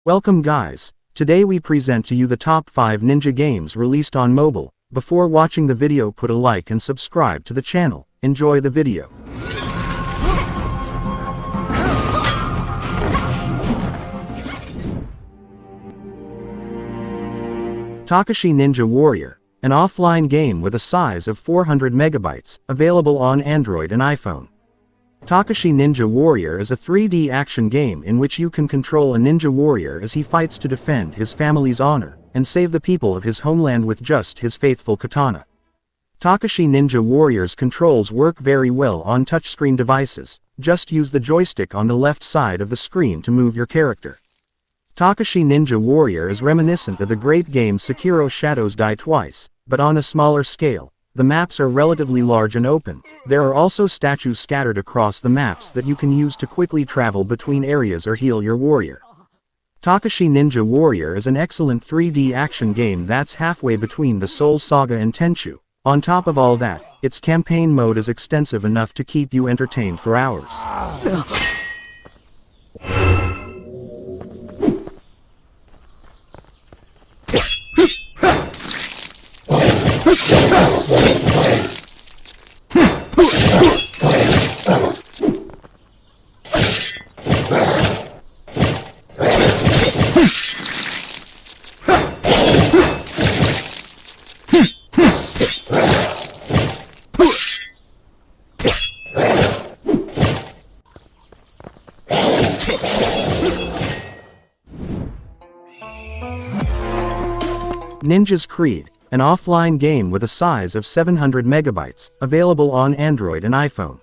Welcome guys, today we present to you the top 5 ninja games released on mobile. Before watching the video, put a like and subscribe to the channel. Enjoy the video. Takashi Ninja Warrior, an offline game with a size of 400 megabytes, available on Android and iPhone. Takashi Ninja Warrior is a 3D action game in which you can control a ninja warrior as he fights to defend his family's honor and save the people of his homeland with just his faithful katana. Takashi Ninja Warrior's controls work very well on touchscreen devices. Just use the joystick on the left side of the screen to move your character. Takashi Ninja Warrior is reminiscent of the great game Sekiro: Shadows Die Twice, but on a smaller scale. The maps are relatively large and open. There are also statues scattered across the maps that you can use to quickly travel between areas or heal your warrior. Takashi Ninja Warrior is an excellent 3D action game that's halfway between the Soul Saga and Tenchu. On top of all that, its campaign mode is extensive enough to keep you entertained for hours. Ninja's Creed, an offline game with a size of 700 megabytes, available on Android and iPhone.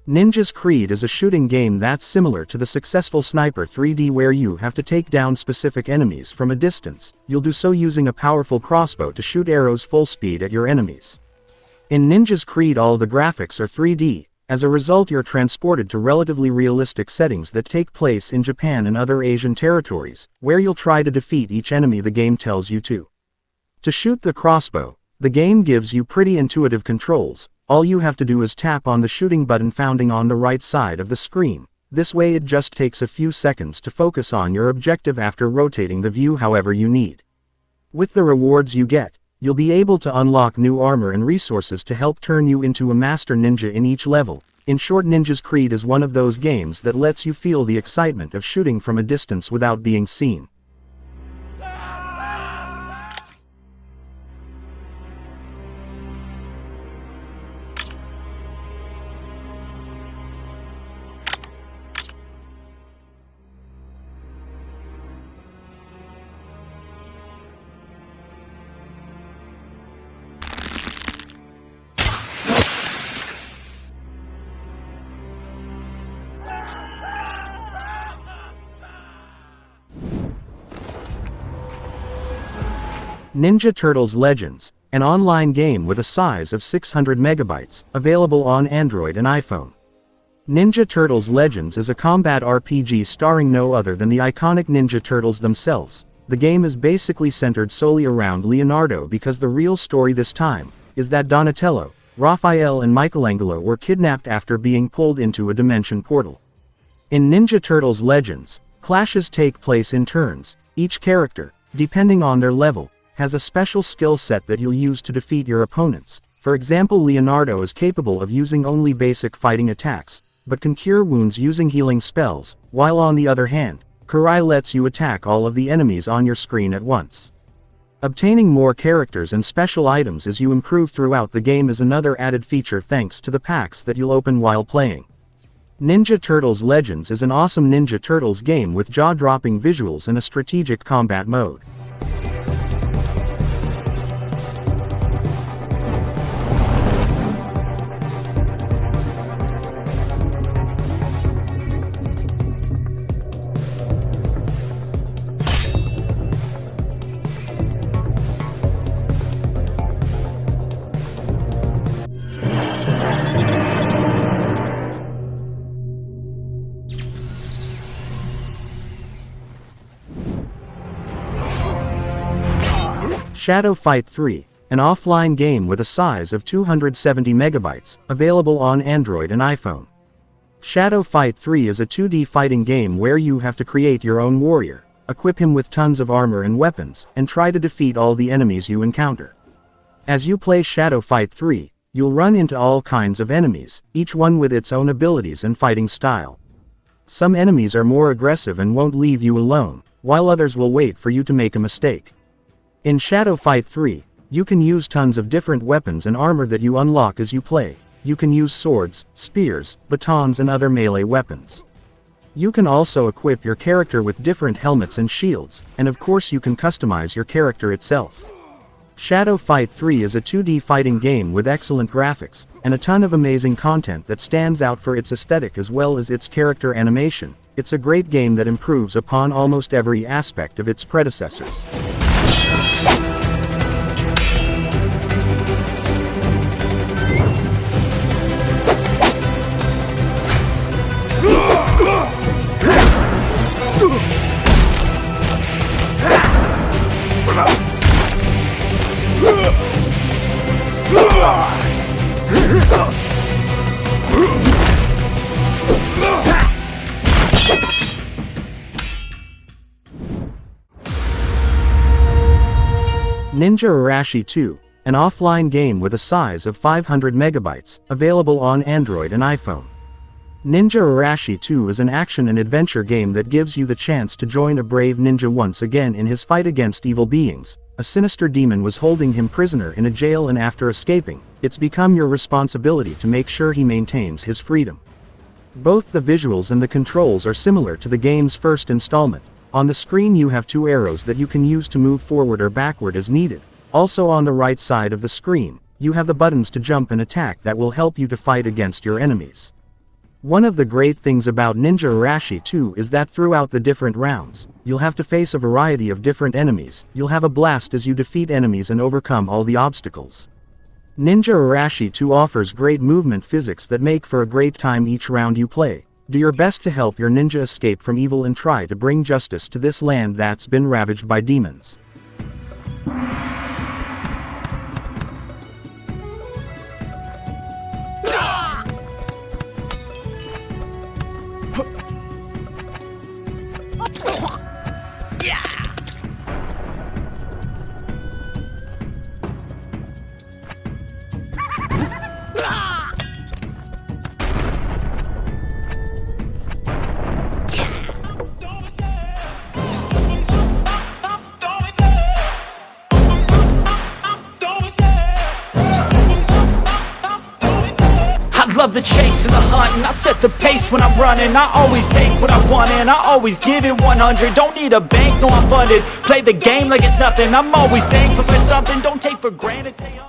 Ninja's Creed is a shooting game that's similar to the successful Sniper 3D, where you have to take down specific enemies from a distance. You'll do so using a powerful crossbow to shoot arrows full speed at your enemies. In Ninja's Creed, all the graphics are 3D. As a result, you're transported to relatively realistic settings that take place in Japan and other Asian territories, where you'll try to defeat each enemy the game tells you to. To shoot the crossbow, the game gives you pretty intuitive controls. All you have to do is tap on the shooting button found on the right side of the screen. This way it just takes a few seconds to focus on your objective after rotating the view however you need. With the rewards you get, you'll be able to unlock new armor and resources to help turn you into a master ninja in each level. In short, Ninja's Creed is one of those games that lets you feel the excitement of shooting from a distance without being seen. Ninja Turtles Legends, an online game with a size of 600 megabytes, available on Android and iPhone. Ninja Turtles Legends is a combat RPG starring no other than the iconic Ninja Turtles themselves. The game is basically centered solely around Leonardo, because the real story this time is that Donatello, Raphael and Michelangelo were kidnapped after being pulled into a dimension portal. In Ninja Turtles Legends, clashes take place in turns. Each character, depending on their level, has a special skill set that you'll use to defeat your opponents. For example, Leonardo is capable of using only basic fighting attacks, but can cure wounds using healing spells, while on the other hand, Kurai lets you attack all of the enemies on your screen at once. Obtaining more characters and special items as you improve throughout the game is another added feature thanks to the packs that you'll open while playing. Ninja Turtles Legends is an awesome Ninja Turtles game with jaw-dropping visuals and a strategic combat mode. Shadow Fight 3, an offline game with a size of 270 megabytes, available on Android and iPhone. Shadow Fight 3 is a 2D fighting game where you have to create your own warrior. equip him with tons of armor and weapons, and try to defeat all the enemies you encounter. As you play Shadow Fight 3, you'll run into all kinds of enemies, each one with its own abilities and fighting style. Some enemies are more aggressive and won't leave you alone, while others will wait for you to make a mistake. In Shadow Fight 3, you can use tons of different weapons and armor that you unlock as you play. You can use swords, spears, batons and other melee weapons. You can also equip your character with different helmets and shields, and of course you can customize your character itself. Shadow Fight 3 is a 2D fighting game with excellent graphics, and a ton of amazing content that stands out for its aesthetic as well as its character animation. It's a great game that improves upon almost every aspect of its predecessors. Ninja Arashi 2, an offline game with a size of 500 megabytes, available on Android and iPhone. Ninja Arashi 2 is an action and adventure game that gives you the chance to join a brave ninja once again in his fight against evil beings. A sinister demon was holding him prisoner in a jail, and after escaping, it's become your responsibility to make sure he maintains his freedom. Both the visuals and the controls are similar to the game's first installment. On the screen you have two arrows that you can use to move forward or backward as needed. Also on the right side of the screen, you have the buttons to jump and attack that will help you to fight against your enemies. One of the great things about Ninja Arashi 2 is that throughout the different rounds, you'll have to face a variety of different enemies. You'll have a blast as you defeat enemies and overcome all the obstacles. Ninja Arashi 2 offers great movement physics that make for a great time each round you play. Do your best to help your ninja escape from evil and try to bring justice to this land that's been ravaged by demons. Love the chase and the hunt, and I set the pace when I'm running. I always take what I want and I always give it 100. Don't need a bank, no I'm funded. Play the game like it's nothing. I'm always thankful for something. Don't take for granted. Say